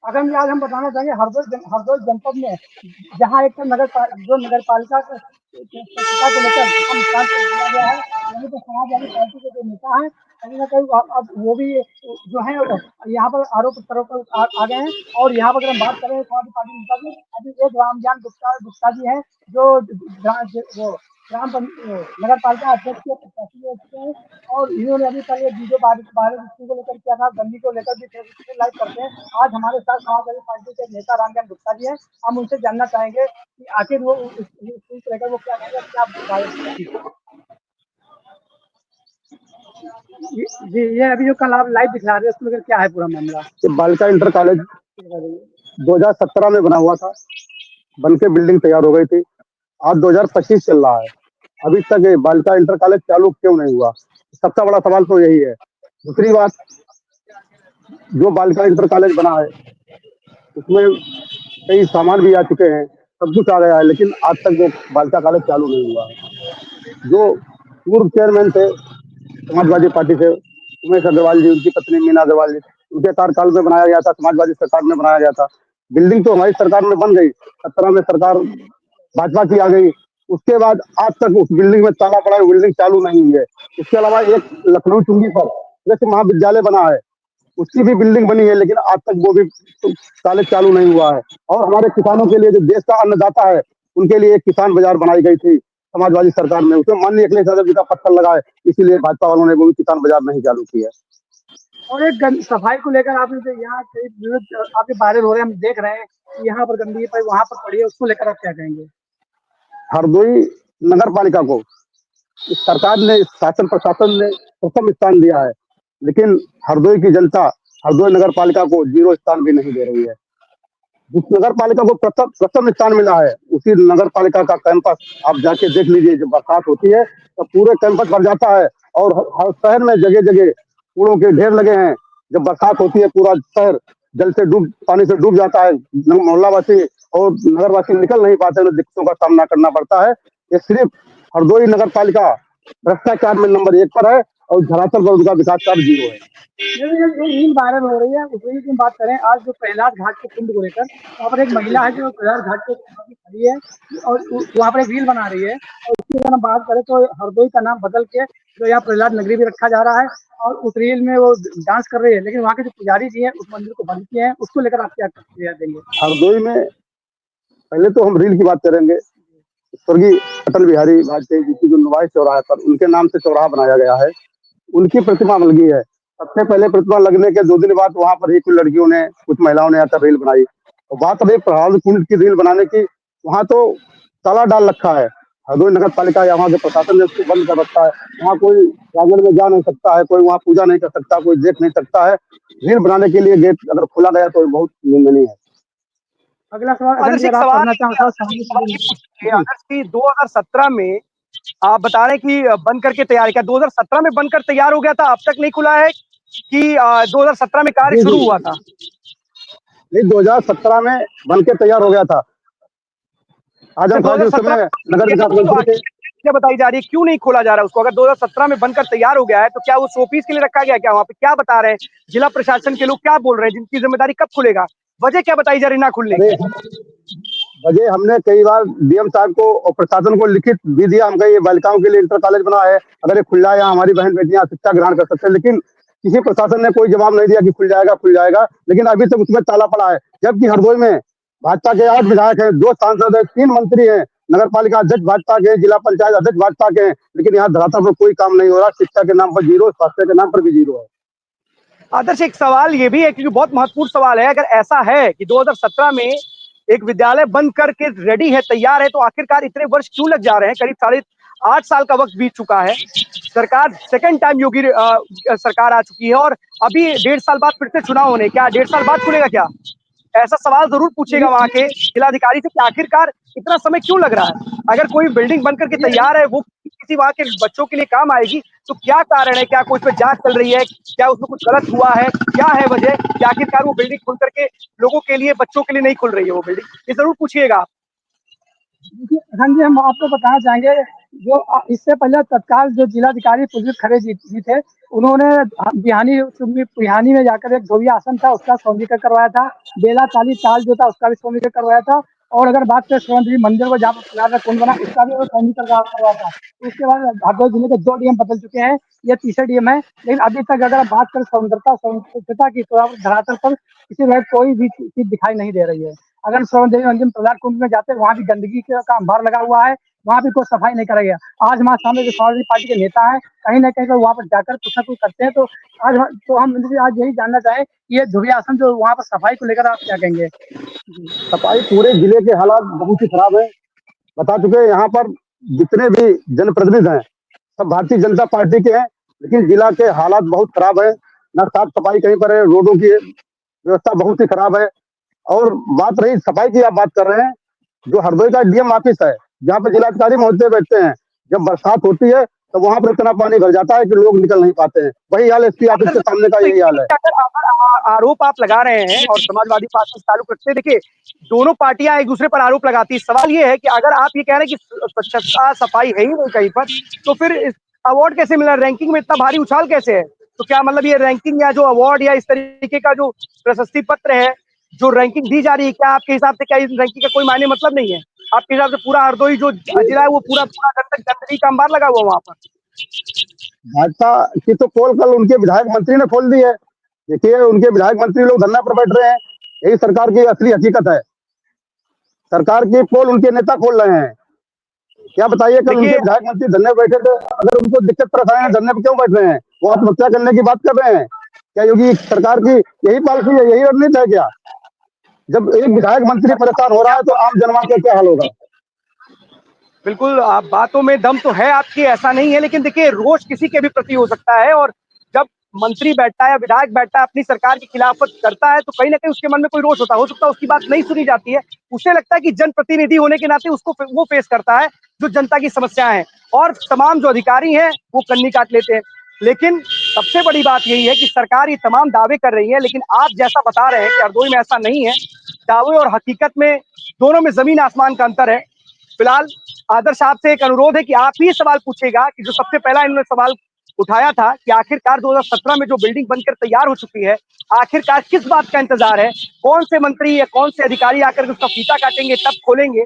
[SPEAKER 6] अगर मैं आज हम बताना चाहेंगे हरदोई जनपद में, जहाँ एक जो नगर पालिका स्वच्छता को लेकर हम काम किया गया है, वहीं पर समाजवादी पार्टी के जो नेता हैं, कहीं ना कहीं अब वो भी जो है यहाँ पर आरोप प्रत्यारोप आ गए हैं। और यहाँ पर अगर हम बात करें समाजवादी पार्टी नेता की, अभी एक रामजान गुप्ता जी हैं, जो वो नगर पालिका अध्यक्ष के प्रत्याशी हो चुके हैं। और इन्होंने अभी कल एक वीडियो वायरल इस को लेकर किया था, गंदी को लेकर भी फेसबुक पे लाइव करते हैं। आज हमारे साथ समाजवादी पार्टी के नेता रामजान गुप्ता जी हैं। हम उनसे जानना चाहेंगे कि आखिर वो इस चीज को लेकर वो क्या कहेंगे, क्या बताएंगे। जी, ये अभी जो कल आप लाइव दिखला रहे हैं, उसको लेकर क्या है पूरा मामला?
[SPEAKER 7] बालिका इंटर कॉलेज 2017 में बना हुआ था, बन के बिल्डिंग तैयार हो गई थी। आज 2025 चल रहा है, अभी तक ये बालिका इंटर कॉलेज चालू क्यों नहीं हुआ? सबसे बड़ा सवाल तो यही है। दूसरी बात, जो बालिका इंटर कॉलेज बना है उसमें कई सामान भी आ चुके हैं, सब कुछ आ गया है, लेकिन आज तक वो बालिका कॉलेज चालू नहीं हुआ है। जो पूर्व चेयरमैन थे समाजवादी पार्टी से, उमेश अग्रवाल जी, उनकी पत्नी मीना अग्रवाल जी, उनके कार्यकाल में बनाया गया था, समाजवादी सरकार में बनाया गया था। बिल्डिंग तो हमारी सरकार में बन गई, 17 में सरकार भाजपा की आ गई। उसके बाद आज तक उस बिल्डिंग में ताला पड़ा है, बिल्डिंग चालू नहीं हुई है। इसके अलावा एक लखनऊ चुंगी पर कृषि महाविद्यालय बना है, उसकी भी बिल्डिंग बनी है, लेकिन आज तक वो भी कॉलेज चालू नहीं हुआ है। और हमारे किसानों के लिए, जो देश का अन्नदाता है, उनके लिए एक किसान बाजार बनाई गई थी समाजवादी सरकार में, उसमें माननीय अखिलेश यादव जी का पत्थर लगा है, इसीलिए भाजपा वालों ने वो भी किसान बाजार नहीं चालू किया है।
[SPEAKER 6] और एक सफाई को लेकर आपने जो यहाँ कई विरोध आपके वायरल हो रहे हैं, हम देख रहे हैं कि यहाँ पर गंदगी पर वहां पर पड़ी है, उसको लेकर आप क्या कहेंगे?
[SPEAKER 7] हरदोई नगर पालिका को इस सरकार ने, इस शासन प्रशासन ने प्रथम स्थान दिया है, लेकिन हरदोई की जनता हरदोई नगर पालिका को 0 स्थान भी नहीं दे रही है। जिस नगर पालिका को प्रथम प्रथम स्थान मिला है, उसी नगर पालिका का कैंपस आप जाके देख लीजिए। जब बरसात होती है तो पूरे कैंपस भर जाता है, और हर शहर में जगह जगह कूड़ों के ढेर लगे हैं। जब बरसात होती है पूरा शहर जल से डूब पानी से डूब जाता है। मोहल्लावासी और नगरवासी निकल नहीं पाते, उन्हें दिक्कतों का सामना करना पड़ता है। ये सिर्फ हरदोई नगर पालिका भ्रष्टाचार में नंबर 1 पर है, और धरातल पर उनका विकास कार्य 0 है।
[SPEAKER 6] ये रील वायरल हो रही है, उस रील की हम बात करें आज जो प्रहलाद घाट के कुंड को लेकर, वहाँ पर एक महिला है जो प्रहलाद घाट के कुंड में खड़ी है और वहाँ पर एक रील बना रही है। और उसकी अगर हम बात करें तो हरदोई का नाम बदल के जो यहाँ प्रहलाद नगरी भी रखा जा रहा है, और उस रील में वो डांस कर रही है। लेकिन वहाँ के जो पुजारी जी हैं उस मंदिर को बंद किए हैं, उसको लेकर आप क्या प्रतिक्रिया देंगे?
[SPEAKER 7] हरदोई में पहले तो हम रील की बात करेंगे। स्वर्गीय अटल बिहारी वाजपेयी जी की जो नुमाइश चौराहे पर उनके नाम से चौराहा बनाया गया है, उनकी प्रतिमा लगी है। सबसे पहले प्रतिमा लगने के 2 दिन बाद वहां पर ही कुछ लड़कियों ने, कुछ महिलाओं ने आकर रील बनाई। और बात रही प्रहलाद कुंड की रील बनाने की, वहां तो ताला डाल रखा है। हरदोई नगर पालिका या वहां के प्रशासन ने उसको बंद कर रखा है। वहां कोई प्रांगण में जा नहीं सकता है, कोई वहां पूजा नहीं कर सकता, कोई देख नहीं सकता है। रील बनाने के लिए गेट अगर खोला गया तो बहुत निंदनीय है।
[SPEAKER 6] अगला सवाल
[SPEAKER 1] आदर्श
[SPEAKER 6] अगर
[SPEAKER 1] एक
[SPEAKER 6] आप
[SPEAKER 1] सवाल
[SPEAKER 6] करना चाहो सवाल
[SPEAKER 1] सवाल ये पूछिए,
[SPEAKER 7] जी।
[SPEAKER 1] अगर कि 2017 में आप बता रहे हैं कि बंद करके तैयार, क्या 2017 में बनकर तैयार हो गया था, अब तक नहीं खुला है कि 2017 में कार्य
[SPEAKER 7] जी
[SPEAKER 1] शुरू
[SPEAKER 7] जी,
[SPEAKER 1] हुआ था?
[SPEAKER 7] नहीं 2017 में बन के तैयार हो गया था। आजम खान जी उस
[SPEAKER 1] 2017
[SPEAKER 7] समय नगर
[SPEAKER 1] में
[SPEAKER 7] विकास
[SPEAKER 1] तो
[SPEAKER 7] मंत्री थे।
[SPEAKER 1] क्या बताई जा रही है, क्यों नहीं खोला जा रहा है उसको? अगर 2017 में बनकर तैयार हो गया है तो क्या वो शोपीस के लिए रखा गया है? क्या वहाँ पे क्या बता रहे हैं जिला प्रशासन के लोग, क्या बोल रहे हैं, जिनकी जिम्मेदारी कब खुलेगा? वजह क्या बताई जा रही ना खुलने
[SPEAKER 7] अरे
[SPEAKER 1] की?
[SPEAKER 7] वजह हमने कई बार डीएम साहब को और प्रशासन को लिखित भी दिया। हम कहे ये बालिकाओं के लिए इंटर कॉलेज बना है, अगर ये खुल जाए यहाँ हमारी बहन बेटियां शिक्षा ग्रहण कर सकते हैं, लेकिन किसी प्रशासन ने कोई जवाब नहीं दिया कि खुल जाएगा खुल जाएगा। लेकिन अभी तक उसमें ताला पड़ा है। जबकि हरदोई में भाजपा के 8 विधायक हैं, 2 सांसद हैं, 3 मंत्री हैं, नगर पालिका अध्यक्ष भाजपा के, जिला पंचायत अध्यक्ष भाजपा के हैं, लेकिन यहाँ धरातल पर कोई काम नहीं हो रहा। शिक्षा के नाम पर 0, स्वास्थ्य के नाम पर भी 0 है।
[SPEAKER 1] आदर्श एक सवाल ये भी है, क्योंकि बहुत महत्वपूर्ण सवाल है, अगर ऐसा है कि 2017 में एक विद्यालय बंद करके रेडी है, तैयार है, तो आखिरकार इतने वर्ष क्यों लग जा रहे हैं? करीब 8.5 साल का वक्त बीत चुका है। सरकार सेकंड टाइम योगी सरकार आ चुकी है, और अभी 1.5 साल बाद फिर से चुनाव होने, क्या 1.5 साल बाद खुलेगा क्या? ऐसा सवाल जरूर पूछेगा वहां के जिलाधिकारी से कि आखिरकार इतना समय क्यों लग रहा है? अगर कोई बिल्डिंग बन करके तैयार है, वो किसी वहां के बच्चों के लिए काम आएगी, तो क्या कारण है? क्या कोई उस पर जांच चल रही है? क्या उसमें कुछ गलत हुआ है? क्या है वजह कि आखिरकार वो बिल्डिंग खुल करके लोगों के लिए, बच्चों के लिए नहीं खुल रही है वो बिल्डिंग? ये जरूर पूछिएगा आप।
[SPEAKER 6] देखिए, हाँ जी, हम आपको बताना चाहेंगे जो इससे पहले तत्काल जो जिलाधिकारी पुलिस खरे जी थे, उन्होंने बिहानी में जाकर एक धोबी आसन था उसका सौंदर्यीकरण करवाया था। बेला ताली ताल जो था उसका भी सौंदर्यीकरण करवाया था। और अगर बात करें स्वर्ण देवी मंदिर को जहाँ पर प्रहलाद कुंड बना, उसका भी वो सौंदर्यीकरण करवाया था। तो उसके बाद हरदोई जिले के 2 डीएम बदल चुके हैं, ये तीसरे डीएम है। लेकिन अभी तक अगर आप बात करें सौंदर्यता की, तो आप धरातल पर किसी वजह कोई भी चीज दिखाई नहीं दे रही है। अगर स्वर्ण देवी मंदिर प्रहलाद कुंड में जाते हैं, वहाँ भी गंदगी का अंबार लगा हुआ है, वहाँ भी कोई सफाई नहीं करा गया। आज हमारे सामने जो समाजवादी पार्टी के नेता हैं, कहीं ना कहीं वहाँ पर जाकर कुछ ना कुछ करते हैं। तो हम आज यही जानना चाहें कि ये धुरिया आसन जो वहाँ पर सफाई को लेकर आप क्या कहेंगे? जी।
[SPEAKER 7] सफाई पूरे जिले के हालात बहुत ही खराब है। बता चुके हैं, यहाँ पर जितने भी जनप्रतिनिधि हैं सब भारतीय जनता पार्टी के हैं, लेकिन जिला के हालात बहुत खराब है। न साफ सफाई कहीं पर है, रोडों की व्यवस्था बहुत ही खराब है। और बात रही सफाई की, आप बात कर रहे हैं, जो हरदोई का डीएम ऑफिस है जहाँ पे जिलाधिकारी महोदय बैठते हैं, जब बरसात होती है तो वहां पर इतना पानी भर जाता है कि लोग निकल नहीं पाते हैं। वही हाल एसपी ऑफिस के सामने का,
[SPEAKER 1] तो
[SPEAKER 7] यही हाल है।
[SPEAKER 1] अगर आरोप आप लगा रहे हैं और समाजवादी पार्टी से ताल्लुक रखते हैं, देखिए दोनों पार्टियां एक दूसरे पर आरोप लगाती है। सवाल ये है कि अगर आप ये कह रहे हैं कि स्वच्छता सफाई है ही नहीं कहीं पर, तो फिर अवार्ड कैसे मिला? रैंकिंग में इतना भारी उछाल कैसे है? तो क्या मतलब ये रैंकिंग या जो अवार्ड या इस तरीके का जो प्रशस्ति पत्र है, जो रैंकिंग दी जा रही है, क्या आपके हिसाब से क्या इस रैंकिंग का कोई मायने मतलब नहीं है? आपके हिसाब से पूरा हरदोई जो जिला है वो पूरा पूरा गंदगी का अंबार लगा हुआ वहां पर?
[SPEAKER 7] भाजपा की तो पोल कल उनके विधायक मंत्री ने खोल दी है। देखिए, उनके विधायक मंत्री लोग धरना पर बैठ रहे हैं। यही सरकार की असली हकीकत है। सरकार की पोल उनके नेता खोल रहे हैं। क्या बताइए, कल उनके
[SPEAKER 1] देखिए
[SPEAKER 7] विधायक मंत्री धरने पर बैठे थे, अगर उनको दिक्कत परेशानी है धरने पर क्यों बैठ रहे हैं? वो आत्महत्या करने की बात कर रहे हैं। क्या योगी सरकार की यही पॉलिसी है, यही रणनीति है क्या? जब एक विधायक मंत्री परेशान हो रहा है तो आम जनमानस का क्या हाल होगा?
[SPEAKER 1] बिल्कुल, आप बातों में दम तो है आपकी, ऐसा नहीं है, लेकिन देखिए रोष किसी के भी प्रति हो सकता है और जब मंत्री बैठता है या विधायक बैठता है अपनी सरकार की खिलाफत करता है तो कहीं न कहीं उसके मन में कोई रोष होता है। हो सकता है उसकी बात नहीं सुनी जाती है, उसे लगता है कि जनप्रतिनिधि होने के नाते उसको वो फेस करता है जो जनता की समस्याएँ हैं और तमाम जो अधिकारी हैं वो कन्नी काट लेते हैं। लेकिन सबसे बड़ी बात यही है कि सरकार ये तमाम दावे कर रही है, लेकिन आप जैसा बता रहे हैं कि हरदोई में ऐसा नहीं है, दावे और हकीकत में दोनों में ज़मीन आसमान का अंतर है। फिलहाल आदर्श आपसे एक अनुरोध है कि आप ही सवाल पूछिएगा कि जो सबसे पहला इन्होंने सवाल उठाया था कि आखिरकार 2017 में जो बिल्डिंग बनकर तैयार हो चुकी है, आखिरकार किस बात का इंतजार है? कौन से मंत्री या कौन से अधिकारी आकर के उसका फीता काटेंगे तब खोलेंगे?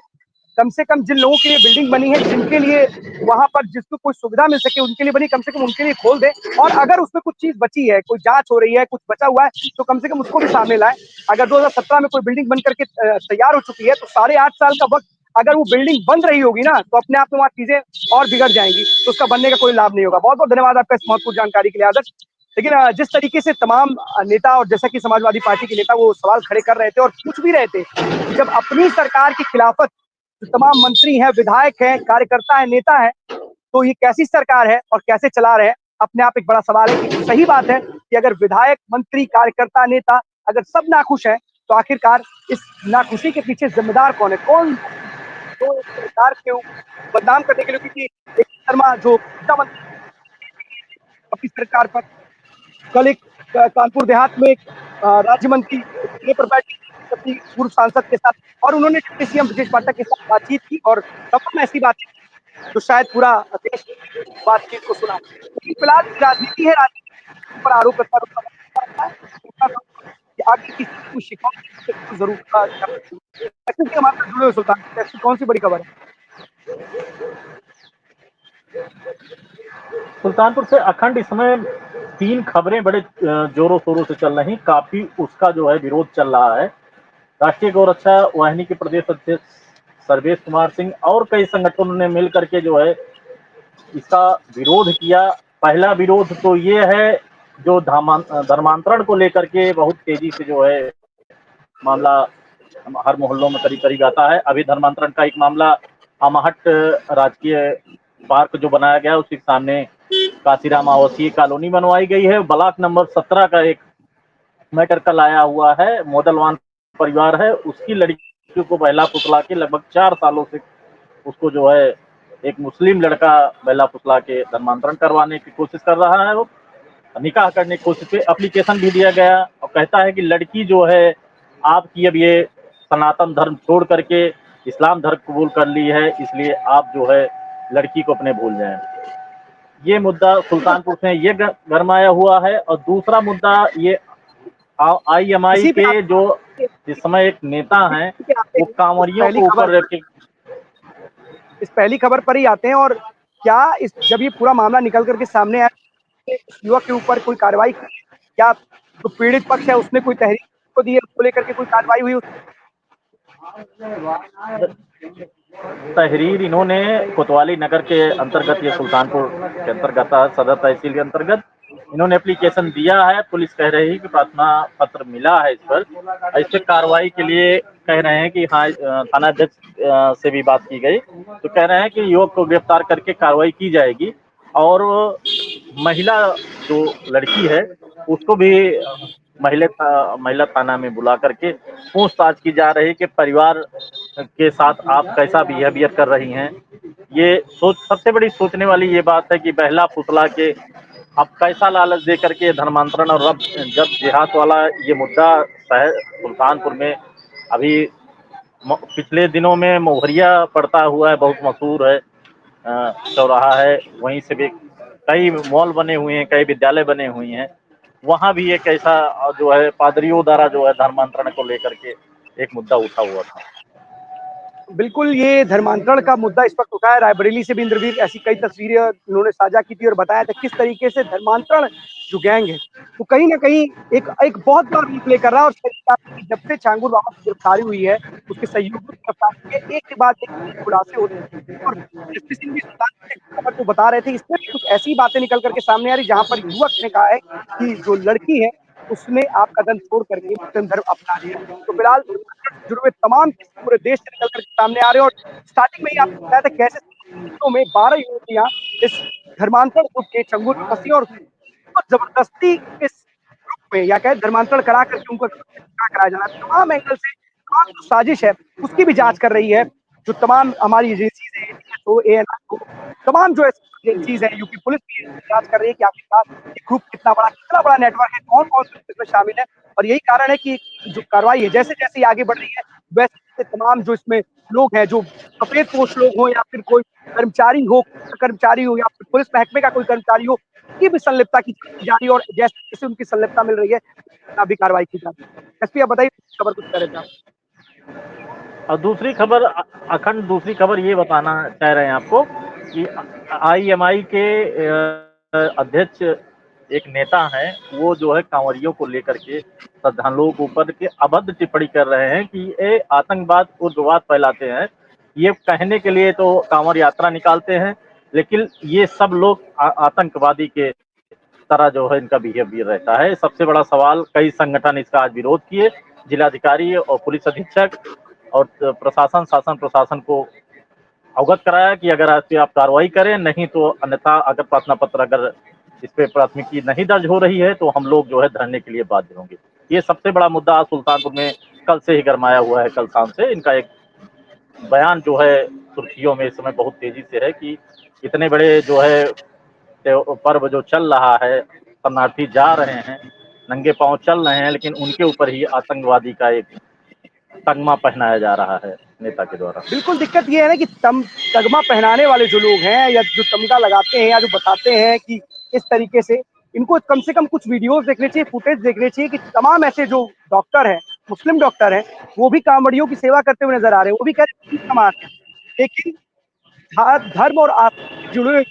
[SPEAKER 1] कम से कम जिन लोगों के लिए बिल्डिंग बनी है, जिनके लिए वहां पर जिसको कोई सुविधा मिल सके उनके लिए बनी, कम से कम उनके लिए खोल दे और अगर उसमें कुछ चीज बची है, कोई जांच हो रही है, कुछ बचा हुआ है तो कम से कम उसको भी सामने लाए। अगर 2017 में कोई बिल्डिंग बन करके तैयार हो चुकी है तो 8.5 साल का वक्त अगर वो बिल्डिंग बन रही होगी ना तो अपने आप में वहाँ चीजें और बिगड़ जाएंगी, तो उसका बनने का कोई लाभ नहीं होगा। बहुत बहुत धन्यवाद आपका इस महत्वपूर्ण जानकारी के लिए आदर्श। लेकिन जिस तरीके से तमाम नेता और जैसा कि समाजवादी पार्टी के नेता वो सवाल खड़े कर रहे थे और पूछ भी रहे थे कि जब अपनी सरकार की खिलाफत जो तमाम मंत्री हैं, विधायक हैं, कार्यकर्ता हैं, नेता हैं, तो ये कैसी सरकार है और कैसे चला रहे हैं? अपने आप एक बड़ा सवाल है कि सही बात है कि अगर विधायक, मंत्री, कार्यकर्ता, नेता अगर सब नाखुश हैं, तो आखिरकार इस नाखुशी के पीछे जिम्मेदार कौन है? कौन तो सरकार को बदनाम करने के लिए, क्योंकि एक शर्मा जो ऊर्जा मंत्री अपनी सरकार पर कल एक कानपुर देहात में एक राज्य मंत्री ने पर बैठी अपनी पूर्व सांसद के साथ और उन्होंने डिप्टी सीएम ब्रजेश पाठक के साथ बातचीत की और तमाम ऐसी बातें तो शायद पूरा देश बातचीत को सुना। लेकिन फिलहाल राजनीति है, राजनीति पर आरोप प्रत्यारोप है कि आगे किसी को कुछ शिकायत जरूर ऐसे भी हमारे साथ जुड़े हुए सुल्तान, ऐसी कौन सी बड़ी खबर है?
[SPEAKER 8] सुल्तानपुर से अखंड इस समय 3 खबरें बड़े जोरों शोरों से चल रही, काफी उसका जो है विरोध चल रहा है। राष्ट्रीय गौरक्षा वाहिनी के प्रदेश अध्यक्ष सर्वेश कुमार सिंह और कई संगठनों ने मिल करके जो है इसका विरोध किया। पहला विरोध तो ये है जो धर्मांतरण को लेकर के बहुत तेजी से जो है मामला हर मोहल्लों में करीब करीब आता है। अभी धर्मांतरण का एक मामला अमाहट राजकीय पार्क जो बनाया गया उसके सामने काशीराम आवासीय कॉलोनी बनवाई गई है। ब्लॉक नंबर 17 का एक मैटर कल आया हुआ है। मोदलवान परिवार है, उसकी लड़की को बहला फुसला के लगभग 4 सालों से उसको जो है एक मुस्लिम लड़का बहला फुसला के धर्मांतरण करवाने की कोशिश कर रहा है। वो निकाह करने की कोशिश पे एप्लीकेशन भी दिया गया और कहता है कि लड़की जो है आपकी अब ये सनातन धर्म छोड़ करके इस्लाम धर्म कबूल कर ली है, इसलिए आप जो है लड़की को अपने भूल जाएं। ये मुद्दा सुल्तानपुर से ये गरमाया हुआ है। और दूसरा मुद्दा ये आईएमआई
[SPEAKER 1] इसी पे
[SPEAKER 8] के जो इस समय एक नेता हैं वो कांवरियों
[SPEAKER 1] पहली
[SPEAKER 8] को ऊपर
[SPEAKER 1] खबर
[SPEAKER 8] रख के
[SPEAKER 1] इस पहली खबर पर ही आते हैं और क्या इस जब ये पूरा मामला निकल करके सामने आया उस युवक के ऊपर कोई कार्रवाई की? क्या जो पीड़ित पक्ष है उसने कोई तहरीर को दी है, उसको लेकर के कोई कार्रवाई हुई?
[SPEAKER 8] तहरीर इन्होंने कोतवाली नगर के अंतर्गत, ये सुल्तानपुर के अंतर्गत सदर तहसील के अंतर्गत इन्होंने एप्लीकेशन दिया है। पुलिस कह रही है कि प्रार्थना पत्र मिला है इस पर, इस पर कार्रवाई के लिए कह रहे हैं कि हाँ थाना अध्यक्ष से भी बात की गई तो कह रहे हैं कि युवक को गिरफ्तार करके कार्रवाई की जाएगी और महिला जो लड़की है उसको भी महिला थाना में बुला करके पूछताछ की जा रही है कि परिवार के साथ आप कैसा बिहेवियर कर रही हैं। ये सबसे बड़ी सोचने वाली ये बात है कि बहला फुसला के आप कैसा लालच दे करके धर्मांतरण और रब जब जिहाद वाला ये मुद्दा शहर सुल्तानपुर में अभी पिछले दिनों में मोहरिया पड़ता हुआ है, बहुत मशहूर है चौराहा है, वहीं से भी कई मॉल बने हुए हैं, कई विद्यालय बने हुए हैं, वहाँ भी एक ऐसा जो है पादरियों द्वारा जो है धर्मांतरण को लेकर के एक मुद्दा उठा हुआ था।
[SPEAKER 1] बिल्कुल, ये धर्मांतरण का मुद्दा इस वक्त उठा है। रायबरेली से भी इंद्रवीर ऐसी कई तस्वीरें उन्होंने साझा की थी और बताया था किस तरीके से धर्मांतरण जो गैंग है वो कहीं ना कहीं एक बहुत बड़ा रोल प्ले कर रहा है। और जब से छांगुर बाबा की गिरफ्तारी हुई है उसके सहयोगियों की गिरफ्तारी हुई है, एक के बाद एक खुलासे होते हैं और एसपी सिंह भी खबर को बता रहे थे। इसमें कुछ ऐसी बातें निकल करके सामने आ रही जहां पर युवक ने कहा है कि जो लड़की है उसने आपका धन छोड़ करके मुस्लिम धर्म अपना लिया। तो फिलहाल जुड़े हुए तमाम पूरे देश से निकल कर सामने आ रहे हैं और स्टार्टिंग में ही आपको बताया था कैसे में 12 युवतियां इस धर्मांतरण ग्रुप के चंगुल में फंसी और जबरदस्ती इस ग्रुप में या कहे धर्मांतरण करा करके उनको कराया जा रहा है। तमाम एंगल से तमाम जो साजिश है उसकी भी जांच कर रही है जो तमाम हमारी एजेंसीज है, ATS हो, ANI हो, तमाम जो एजेंसीज है, यूपी पुलिस भी जांच कर रही है कि आखिरकार ये ग्रुप कितना बड़ा नेटवर्क है, कौन कौन इसमें शामिल है। और यही कारण है कि जो कार्रवाई है जैसे जैसे आगे बढ़ रही है वैसे तमाम जो इसमें लोग हैं जो सफेद पोस्ट लोग हो या फिर कोई कर्मचारी हो या फिर पुलिस महकमे का कोई कर्मचारी हो, की भी संलिप्तता की जा रही है और जैसे जैसे उनकी संलिप्तता मिल रही है अभी कार्रवाई की जा रही है। एसपी आप बताइए खबर कुछ करें आप।
[SPEAKER 8] और दूसरी खबर अखंड दूसरी खबर ये बताना चाह रहे हैं आपको कि IMI के अध्यक्ष एक नेता हैं, वो जो है कांवरियों को लेकर के श्रद्धालुओं के ऊपर के अभद्र टिप्पणी कर रहे हैं कि ये आतंकवाद उग्रवाद फैलाते हैं। ये कहने के लिए तो कांवर यात्रा निकालते हैं, लेकिन ये सब लोग आतंकवादी के तरह जो है इनका बिहेवियर रहता है। सबसे बड़ा सवाल, कई संगठन इसका आज विरोध किए, जिलाधिकारी और पुलिस अधीक्षक और शासन प्रशासन को अवगत कराया कि अगर इस पे आप कार्रवाई करें, नहीं तो अन्यथा अगर प्रार्थना पत्र अगर इस पे प्राथमिकी नहीं दर्ज हो रही है तो हम लोग जो है धरने के लिए बाध्य होंगे। ये सबसे बड़ा मुद्दा आज सुल्तानपुर में कल से ही गरमाया हुआ है। कल शाम से इनका एक बयान जो है सुर्खियों में इस समय बहुत तेजी से है कि इतने बड़े जो है पर्व जो चल रहा है, शरणार्थी जा रहे हैं, नंगे पांव चल रहे हैं, लेकिन उनके ऊपर ही आतंकवादी का एक तगमा पहनाया जा रहा है नेता के द्वारा।
[SPEAKER 1] बिल्कुल दिक्कत ये है ना कि तगमा पहनाने वाले जो लोग हैं या जो तमगा लगाते हैं या जो बताते हैं कि इस तरीके से, इनको कम से कम कुछ वीडियोस देखने चाहिए, फुटेज देखने चाहिए कि तमाम ऐसे जो डॉक्टर हैं, मुस्लिम डॉक्टर हैं, वो भी कांवड़ियों की सेवा करते हुए नजर आ रहे हैं। वो भी कह रहे हैं समान है, लेकिन धर्म और आस्था से जुड़े हुए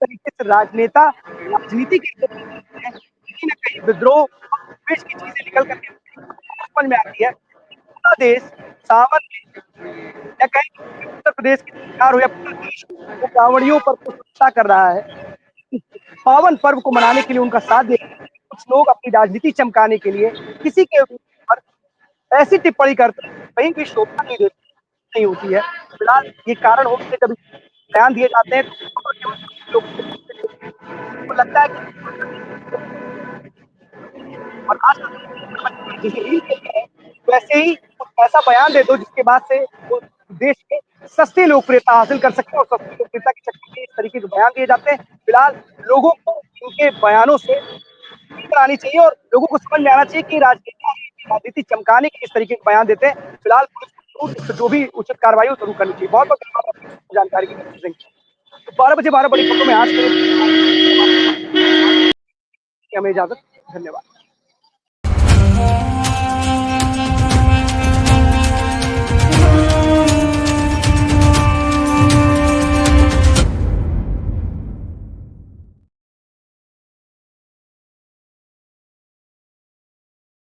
[SPEAKER 1] तरीके से राजनेता राजनीति के कहीं ना कहीं विद्रोह और द्वेष की चीजें निकल करके समझ में आती है। पूरा देश सावन में या कहीं उत्तर प्रदेश की सरकार हो या पूरा देश वो कांवड़ियों पर पुष्पा कर रहा है। पावन पर्व को मनाने के लिए उनका साथ दे कुछ लोग अपनी राजनीति चमकाने के लिए किसी के ऊपर ऐसी टिप्पणी करते हैं कहीं भी शोभा नहीं होती है। फिलहाल ये कारण होते हैं, कभी बयान दिए जाते हैं तो लगता है कि और आज वैसे ही कुछ ऐसा बयान दे दो जिसके बाद से वो देश के सस्ती लोकप्रियता हासिल कर सकते हैं और सस्ती लोकप्रियता के चक्कर में इस तरीके के बयान दिए जाते हैं। फिलहाल लोगों को इनके बयानों से आनी चाहिए और लोगों को समझ में आना चाहिए कि राजनीति चमकाने के इस तरीके के बयान देते हैं। फिलहाल पुलिस को जो भी उचित कार्रवाई हो जरूर करनी चाहिए। बहुत बहुत जानकारी की तो 12 बजे 12 बड़ी खबरों में आज हमें इजाजत। धन्यवाद।